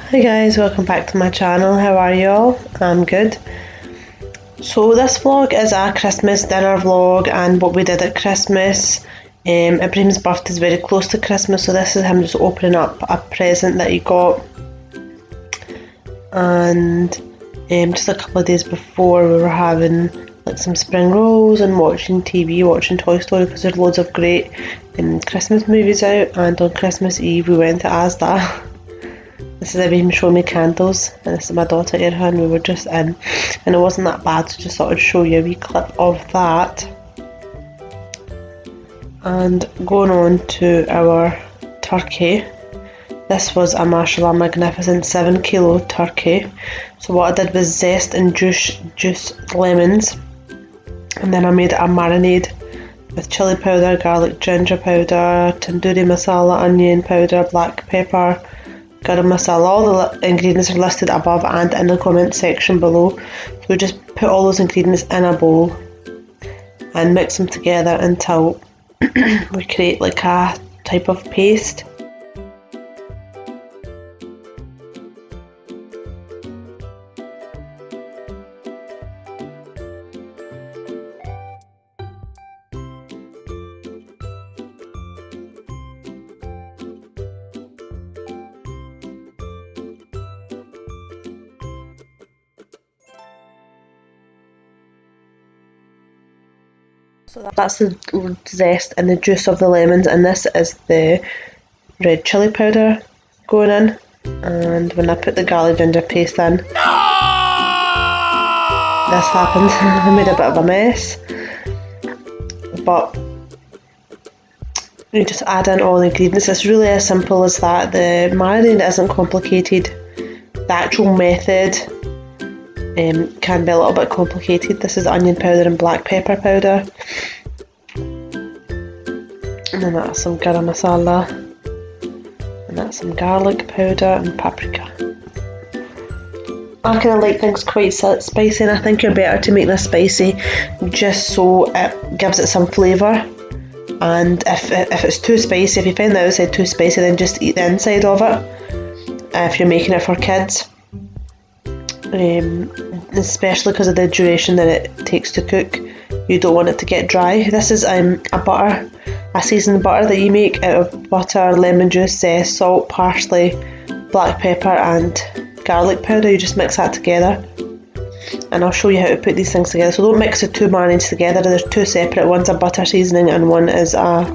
Hi guys, welcome back to my channel. How are you all? I'm good. So this vlog is a Christmas dinner vlog and what we did at Christmas. Ibrahim's birthday is very close to Christmas, so this is him just opening up a present that he got. And just a couple of days before, we were having like some spring rolls and watching TV, watching Toy Story, because there's loads of great Christmas movies out. And on Christmas Eve we went to Asda. This is Ibrahim showing me candles, and this is my daughter Irha, and we were just in, and it wasn't that bad, so just thought I'd show you a wee clip of that. And going on to our turkey, this was a mashallah magnificent 7 kilo turkey. So what I did was zest and juice lemons, and then I made a marinade with chilli powder, garlic ginger powder, tandoori masala, onion powder, black pepper, garam masala. All the ingredients are listed above and in the comment section below. So we just put all those ingredients in a bowl and mix them together until we create like a type of paste. So that's the zest and the juice of the lemons, and this is the red chilli powder going in. And when I put the garlic ginger paste in, this happened. I made a bit of a mess, but you just add in all the ingredients. It's really as simple as that. The marinade isn't complicated. The actual method can be a little bit complicated. This is onion powder and black pepper powder, and then that's some garam masala, and that's some garlic powder and paprika. I kind of like things quite spicy, and I think you're better to make this spicy just so it gives it some flavour. And if it's too spicy, if you find the outside too spicy, then just eat the inside of it if you're making it for kids. Especially because of the duration that it takes to cook, you don't want it to get dry. This is a seasoned butter that you make out of butter, lemon juice, zest, salt, parsley, black pepper and garlic powder. You just mix that together, and I'll show you how to put these things together. So don't mix the two marinades together, there's two separate. One's a butter seasoning and one is a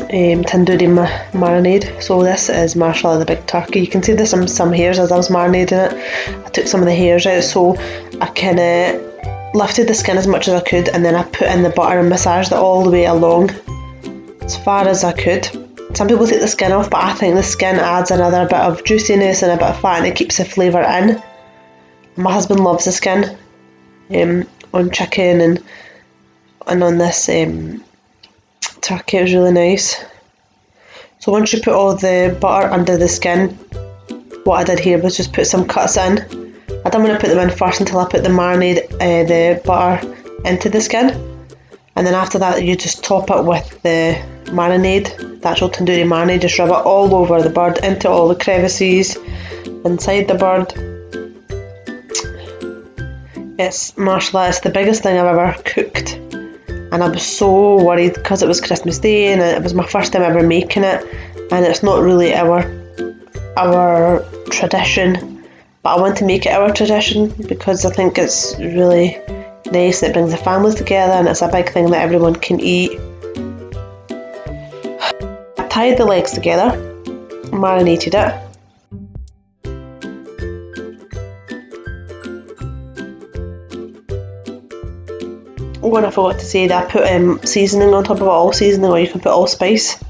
tandoori marinade. So this is mashallah the big turkey. You can see there's some hairs as I was marinating it. I took some of the hairs out, so I kind of lifted the skin as much as I could, and then I put in the butter and massaged it all the way along as far as I could. Some people take the skin off, but I think the skin adds another bit of juiciness and a bit of fat, and it keeps the flavour in. My husband loves the skin on chicken and on this turkey. It was really nice. So once you put all the butter under the skin, what I did here was just put some cuts in. I didn't want to put them in first until I put the marinade, the butter into the skin, and then after that you just top it with the marinade, the actual tandoori marinade. Just rub it all over the bird, into all the crevices inside the bird. It's mashallah, it's the biggest thing I've ever cooked, and I was so worried because it was Christmas Day and it was my first time ever making it, and it's not really our tradition, but I want to make it our tradition because I think it's really nice and it brings the families together, and it's a big thing that everyone can eat. I tied the legs together, marinated it. One I forgot to say that I put seasoning on top of it, all seasoning, or you can put allspice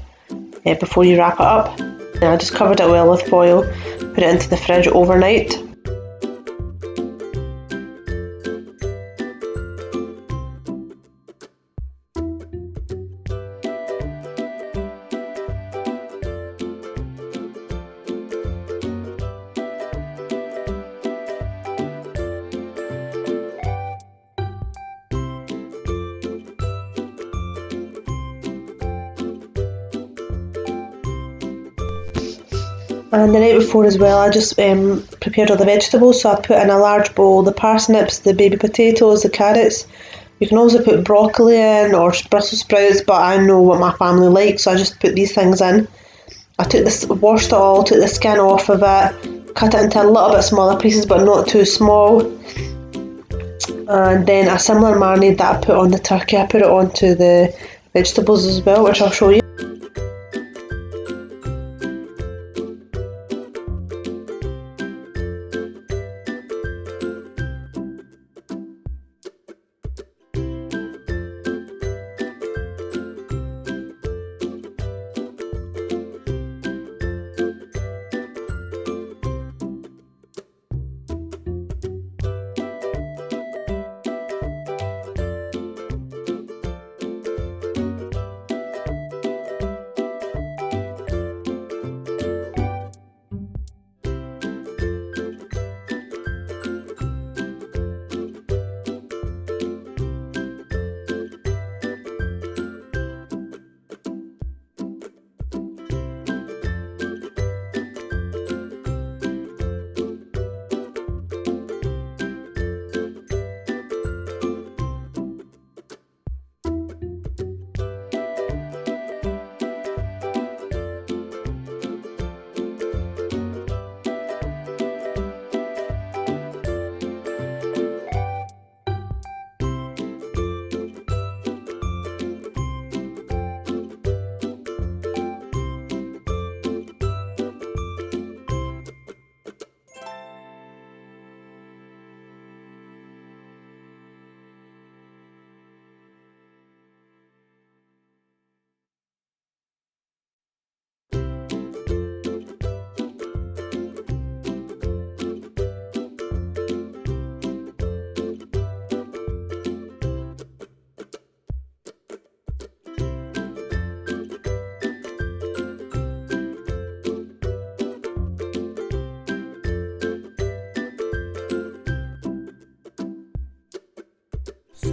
before you wrap it up. And I just covered it well with foil, put it into the fridge overnight. And the night before as well, I just prepared all the vegetables. So I put in a large bowl the parsnips, the baby potatoes, the carrots. You can also put broccoli in or Brussels sprouts, but I know what my family likes, so I just put these things in. I washed it all, took the skin off of it, cut it into a little bit smaller pieces, but not too small. And then a similar marinade that I put on the turkey, I put it onto the vegetables as well, which I'll show you.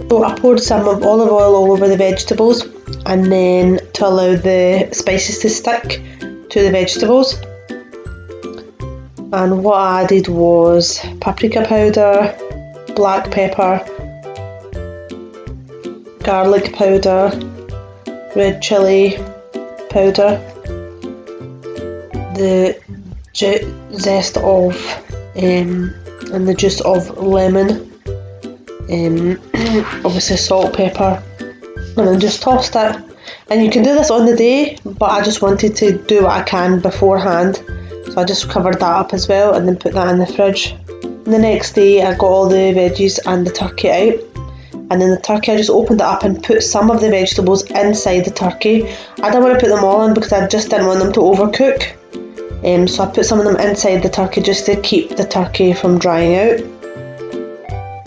So I poured some of olive oil all over the vegetables, and then to allow the spices to stick to the vegetables. And what I added was paprika powder, black pepper, garlic powder, red chilli powder, the zest of and the juice of lemon, obviously salt, pepper, and then just tossed it. And you can do this on the day, but I just wanted to do what I can beforehand, so I just covered that up as well and then put that in the fridge. And the next day I got all the veggies and the turkey out, and then the turkey I just opened it up and put some of the vegetables inside the turkey. I didn't want to put them all in because I just didn't want them to overcook, so I put some of them inside the turkey just to keep the turkey from drying out.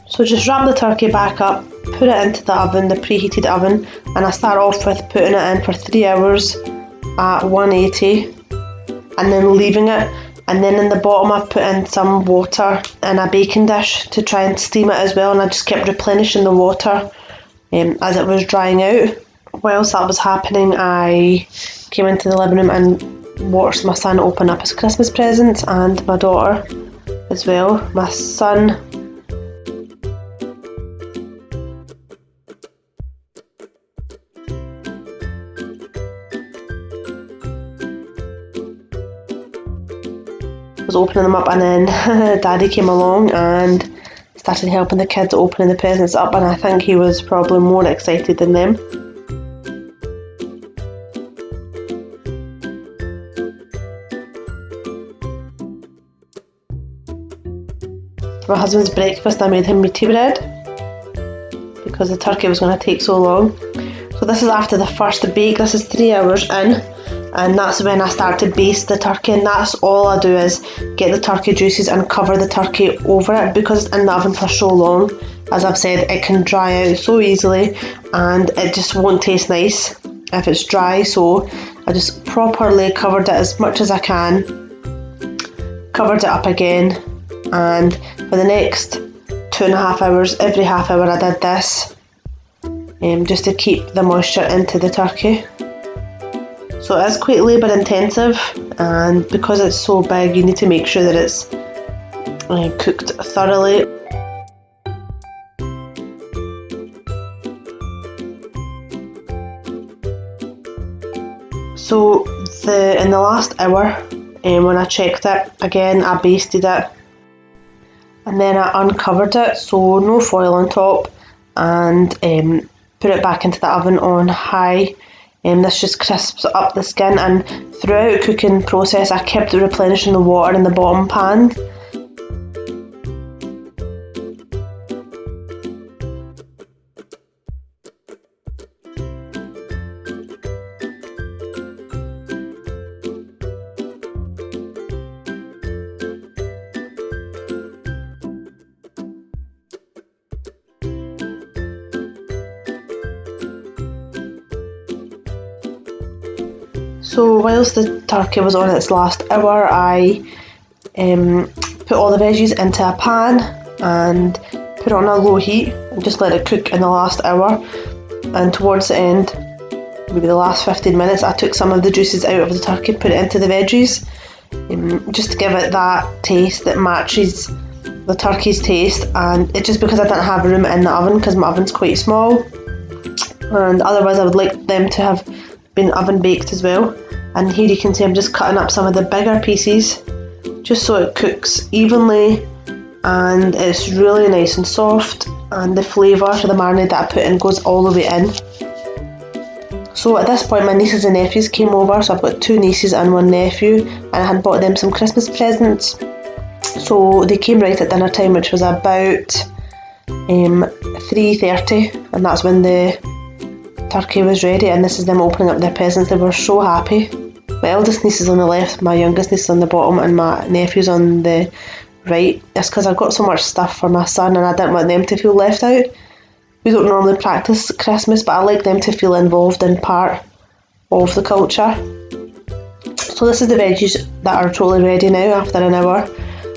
So just wrap the turkey back up, put it into the oven, the preheated oven, and I start off with putting it in for 3 hours at 180 and then leaving it. And then in the bottom I've put in some water in a baking dish to try and steam it as well, and I just kept replenishing the water as it was drying out. Whilst that was happening, I came into the living room and watched my son open up his Christmas presents, and my daughter as well. My son was opening them up, and then Daddy came along and started helping the kids opening the presents up, and I think he was probably more excited than them. For my husband's breakfast I made him meaty bread because the turkey was going to take so long. So this is after the first bake, this is 3 hours in. And that's when I start to baste the turkey, and that's all I do is get the turkey juices and cover the turkey over it, because it's in the oven for so long. As I've said, it can dry out so easily and it just won't taste nice if it's dry. So I just properly covered it as much as I can, covered it up again, and for the next 2.5 hours, every half hour I did this, just to keep the moisture into the turkey. So it is quite labour intensive, and because it's so big you need to make sure that it's cooked thoroughly. So in the last hour, when I checked it again, I basted it and then I uncovered it, so no foil on top, and put it back into the oven on high. This just crisps up the skin, and throughout the cooking process I kept replenishing the water in the bottom pan. So whilst the turkey was on its last hour, I put all the veggies into a pan and put it on a low heat and just let it cook in the last hour. And towards the end, maybe the last 15 minutes, I took some of the juices out of the turkey, put it into the veggies, just to give it that taste that matches the turkey's taste. And it's just because I didn't have room in the oven, because my oven's quite small, and otherwise I would like them to have been oven baked as well. And here you can see I'm just cutting up some of the bigger pieces just so it cooks evenly and it's really nice and soft, and the flavour for the marinade that I put in goes all the way in. So at this point my nieces and nephews came over, so I've got 2 nieces and 1 nephew, and I had bought them some Christmas presents. So they came right at dinner time, which was about 3:30, and that's when the turkey was ready, and this is them opening up their presents. They were so happy. My eldest niece is on the left, my youngest niece is on the bottom, and my nephew's on the right. It's because I've got so much stuff for my son and I didn't want them to feel left out. We don't normally practice Christmas, but I like them to feel involved in part of the culture. So this is the veggies that are totally ready now after an hour,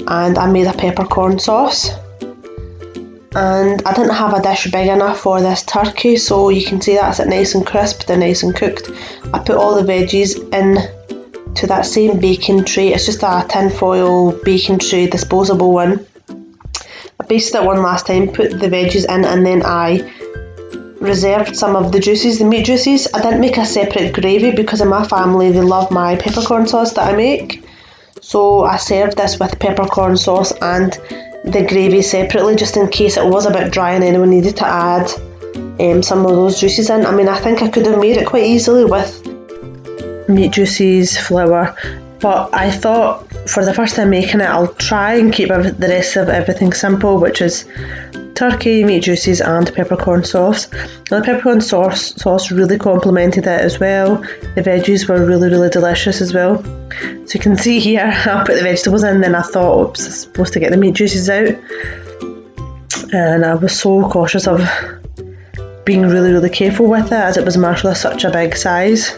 and I made a peppercorn sauce. And I didn't have a dish big enough for this turkey, so you can see that's it nice and crisp, they're nice and cooked. I put all the veggies in to that same baking tray. It's just a tin foil baking tray, disposable one. I basted it one last time, put the veggies in, and then I reserved some of the juices, the meat juices. I didn't make a separate gravy because in my family they love my peppercorn sauce that I make. So I served this with peppercorn sauce and the gravy separately, just in case it was a bit dry and anyone needed to add some of those juices in. I mean, I think I could have made it quite easily with meat juices, flour, but I thought for the first time making it, I'll try and keep the rest of everything simple, which is turkey, meat juices and peppercorn sauce. And the peppercorn sauce really complemented it as well. The veggies were really, really delicious as well. So you can see here, I put the vegetables in, then I thought, oops, I'm supposed to get the meat juices out. And I was so cautious of being really, really careful with it, as it was marshmallow such a big size.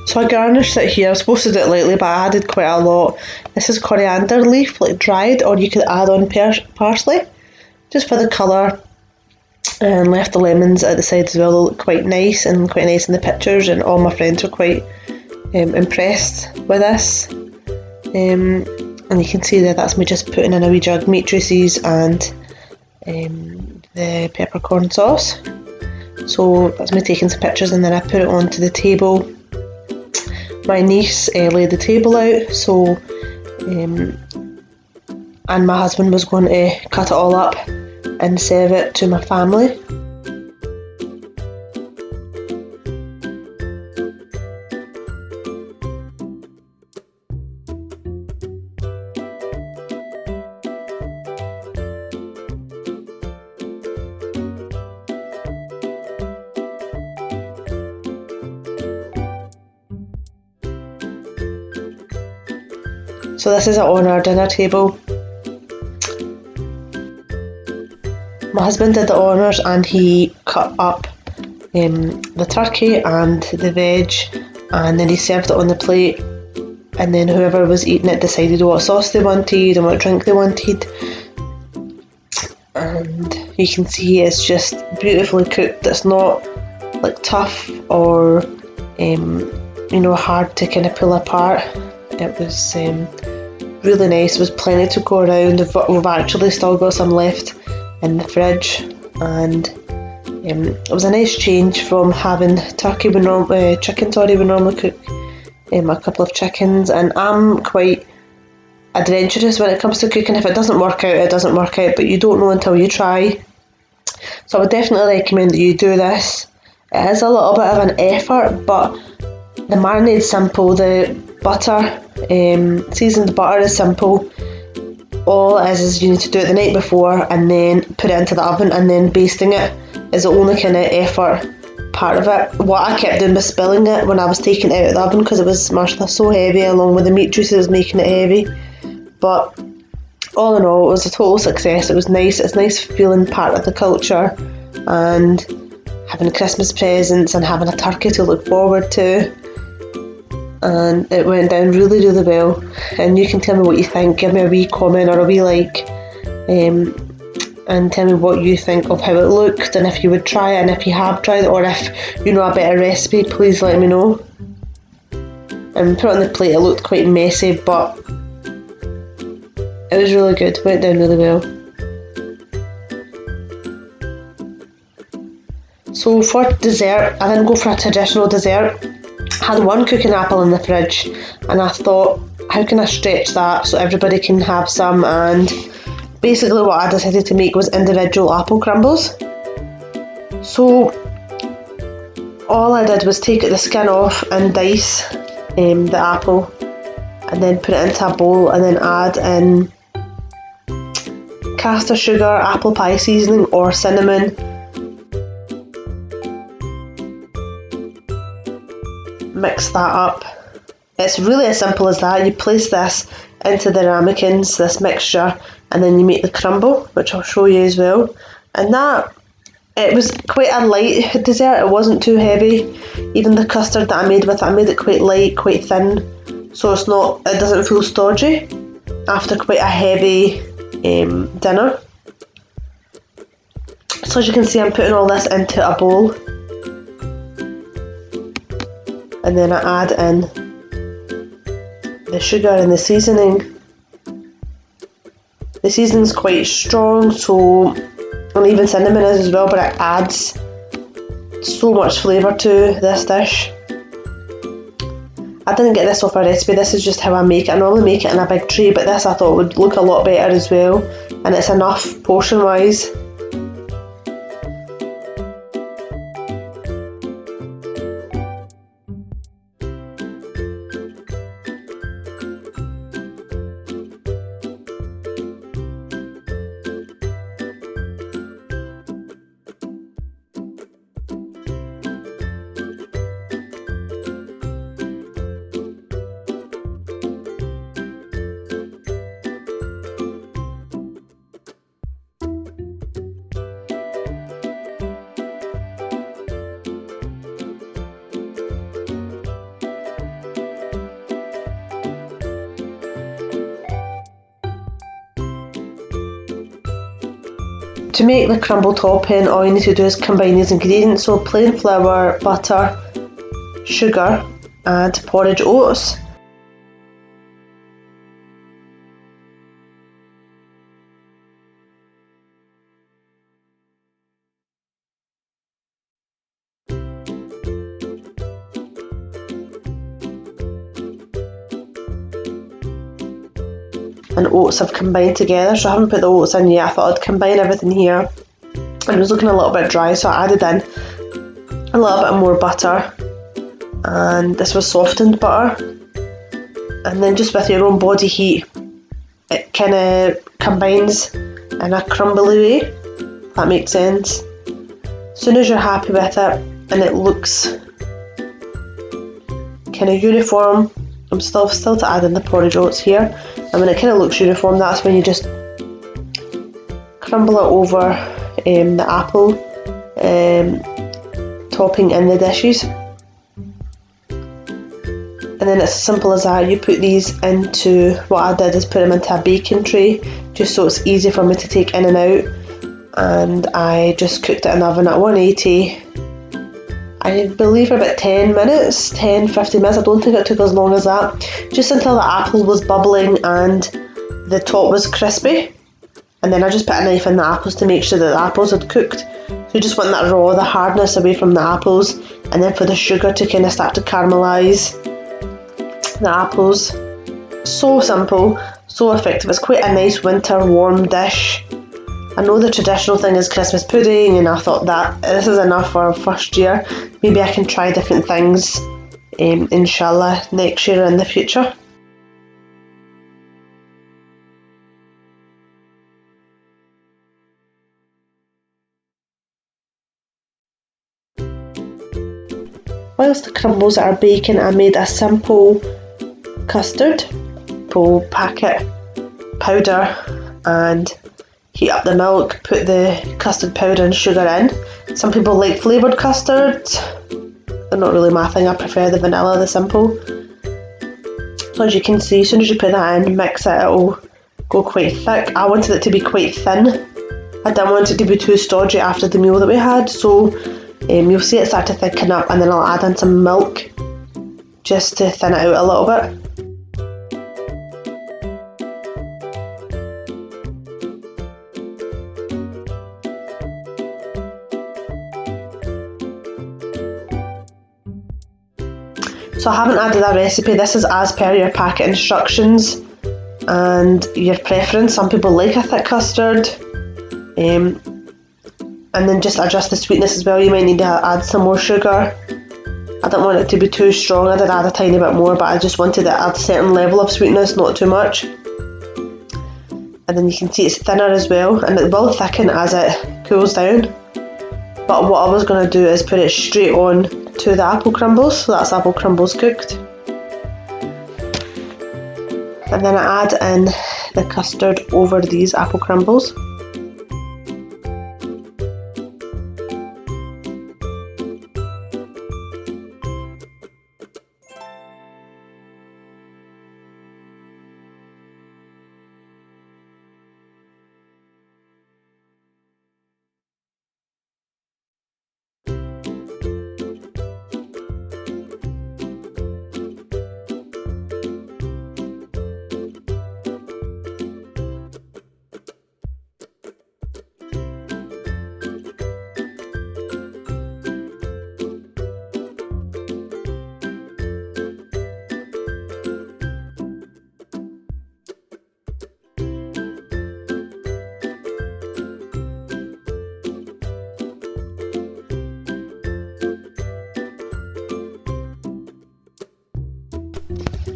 So I garnished it here. I was supposed to do it lightly, but I added quite a lot. This is coriander leaf, like dried, or you could add on parsley, just for the colour, and left the lemons at the side as well. They look quite nice and quite nice in the pictures, and all my friends were quite impressed with this. And you can see there, that's me just putting in a wee jug meat juices and the peppercorn sauce. So that's me taking some pictures, and then I put it onto the table. My niece laid the table out, so and my husband was going to cut it all up and serve it to my family. So this is it on our dinner table. My husband did the honours and he cut up the turkey and the veg and then he served it on the plate, and then whoever was eating it decided what sauce they wanted and what drink they wanted. And you can see it's just beautifully cooked. It's not like tough or hard to kind of pull apart. It was really nice. There was plenty to go around. We've actually still got some left in the fridge, and it was a nice change from having chicken. We normally cook a couple of chickens, and I'm quite adventurous when it comes to cooking. If it doesn't work out, it doesn't work out, but you don't know until you try. So I would definitely recommend that you do this. It is a little bit of an effort, but the marinade's simple. The butter, seasoned butter is simple. All it is you need to do it the night before and then put it into the oven, and then basting it is the only kind of effort part of it. What I kept doing was spilling it when I was taking it out of the oven, because it was so heavy, along with the meat juices making it heavy. But all in all, it was a total success. It was nice. It's nice feeling part of the culture and having Christmas presents and having a turkey to look forward to. And it went down really, really well. And you can tell me what you think. Give me a wee comment or a wee like, and tell me what you think of how it looked, and if you would try it, and if you have tried it, or if you know a better recipe, please let me know. And put it on the plate. It looked quite messy, but it was really good. Went down really well. So for dessert, I didn't go for a traditional dessert. I had one cooking apple in the fridge, and I thought, how can I stretch that so everybody can have some? And basically what I decided to make was individual apple crumbles. So all I did was take the skin off and dice the apple, and then put it into a bowl, and then add in caster sugar, apple pie seasoning or cinnamon, mix that up. It's really as simple as that. You place this into the ramekins, this mixture, and then you make the crumble, which I'll show you as well. And it was quite a light dessert. It wasn't too heavy. Even the custard that I made with it, I made it quite light, quite thin, so it doesn't feel stodgy after quite a heavy dinner. So as you can see, I'm putting all this into a bowl, and then I add in the sugar and the seasoning. The seasoning's quite strong, and even cinnamon is as well, but it adds so much flavour to this dish. I didn't get this off a recipe, this is just how I make it. I normally make it in a big tray, but this I thought would look a lot better as well, and it's enough portion wise. To make the crumble topping, all you need to do is combine these ingredients. So plain flour, butter, sugar and porridge oats. And oats have combined together, so I haven't put the oats in yet. I thought I'd combine everything here. It was looking a little bit dry, so I added in a little bit more butter, and this was softened butter. And then just with your own body heat, it kind of combines in a crumbly way, if that makes sense. As soon as you're happy with it and it looks kind of uniform, I'm still to add in the porridge oats here, and when it kind of looks uniform, that's when you just crumble it over the apple topping in the dishes. And then it's as simple as that. You put these into, what I did is put them into a baking tray just so it's easy for me to take in and out, and I just cooked it in the oven at 180, I believe for about 10 minutes, 10-15 minutes. I don't think it took as long as that, just until the apple was bubbling and the top was crispy. And then I just put a knife in the apples to make sure that the apples had cooked. So you just want that raw, the hardness away from the apples, and then for the sugar to kind of start to caramelise the apples. So simple, so effective. It's quite a nice winter warm dish. I know the traditional thing is Christmas pudding, and I thought that this is enough for our first year. Maybe I can try different things, inshallah, next year or in the future. Whilst the crumbles are baking, I made a simple custard. Pull packet powder and heat up the milk, put the custard powder and sugar in. Some people like flavoured custards. They're not really my thing. I prefer the vanilla, the simple. So as you can see, as soon as you put that in, mix it, it'll go quite thick. I wanted it to be quite thin. I didn't want it to be too stodgy after the meal that we had, so you'll see it start to thicken up, and then I'll add in some milk just to thin it out a little bit. So I haven't added a recipe. This is as per your packet instructions and your preference. Some people like a thick custard, and then just adjust the sweetness as well. You might need to add some more sugar. I don't want it to be too strong. I did add a tiny bit more, but I just wanted it at a certain level of sweetness, not too much. And then you can see it's thinner as well, and it will thicken as it cools down. But what I was going to do is put it straight on to the apple crumbles, so that's apple crumbles cooked. And then I add in the custard over these apple crumbles.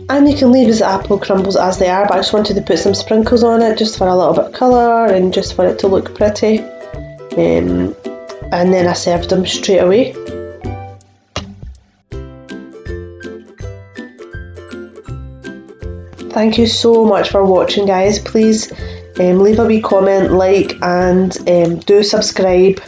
And you can leave the apple crumbles as they are, but I just wanted to put some sprinkles on it just for a little bit of colour and just for it to look pretty. And then I served them straight away. Thank you so much for watching, guys. Please leave a wee comment, like, and do subscribe.